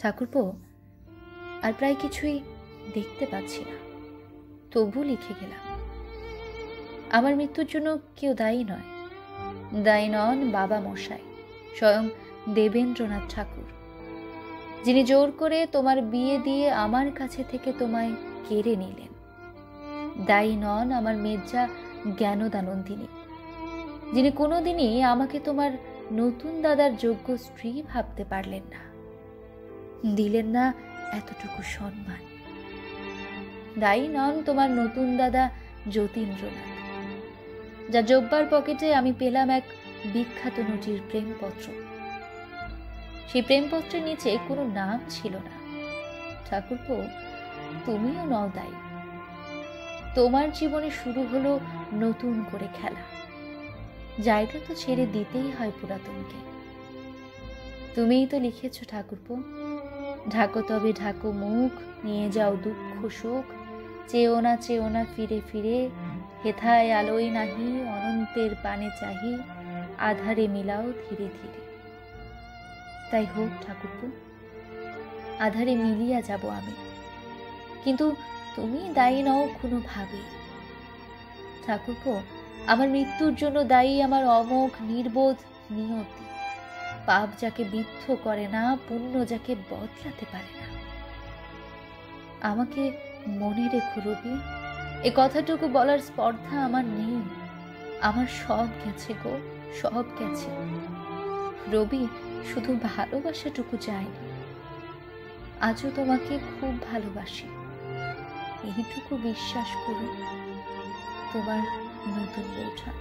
ঠাকুরপো, আর প্রায় কিছুই দেখতে পাচ্ছি না, তবু লিখে গেলাম। আমার মৃত্যুর জন্য কেউ দায়ী নয়। দায়ী নন বাবা মশাই, স্বয়ং দেবেন্দ্রনাথ ঠাকুর, যিনি জোর করে তোমার বিয়ে দিয়ে আমার কাছে থেকে তোমায় কেড়ে নিলেন। দায়ী নন আমার মেজ্জা জ্ঞানদানন্দিনী, যিনি কোনোদিনই আমাকে তোমার নতুন দাদার যোগ্য স্ত্রী ভাবতে পারলেন না, দিলেন না এতটুকু সম্মান। দায়ী নন তোমার নতুন দাদা যতীন্দ্রনাথ, যা জব্বার পকেটে আমি পেলাম এক বিখ্যাত নটির প্রেমপত্র। সেই প্রেমপত্রের নিচে কোনো নাম ছিল না। ঠাকুরপো, তুমিও নও দায়ী। তোমার জীবনে শুরু হলো নতুন করে খেলা। জায়গা তো ছেড়ে দিতেই হয় পুরাতনকে। তুমিই তো লিখেছ ঠাকুরপো, ঢাকো তবে ঢাকো মুখ, নিয়ে যাও দুঃখ সুখ, চেও না ফিরে ফিরে, হেথায় আলোয় নাহি, অনন্তের পানে চাহি, আধারে মিলাও ধীরে ধীরে। তাই হোক ঠাকুরপো, আধারে মিলিয়া যাব আমি, কিন্তু তুমি দায়ী নও কোনো ভাবে। ঠাকুরপো, আমার মৃত্যুর জন্য দায়ী আমার অমোঘ নির্বোধ নিয়তি, পাপ যাকে বিদ্ধ করে না, পুণ্য যাকে বদলাতে পারে না। আমাকে মনে রেখো রবি, এ কথাটুকু বলার স্পর্ধা আমার নেই। আমার সব গেছে গো, সব গেছে। রবি, শুধু ভালোবাসাটুকু চাইনি, আজও তোমাকে খুব ভালোবাসি, এইটুকু বিশ্বাস করো। তোমার নতুন বৌঠা।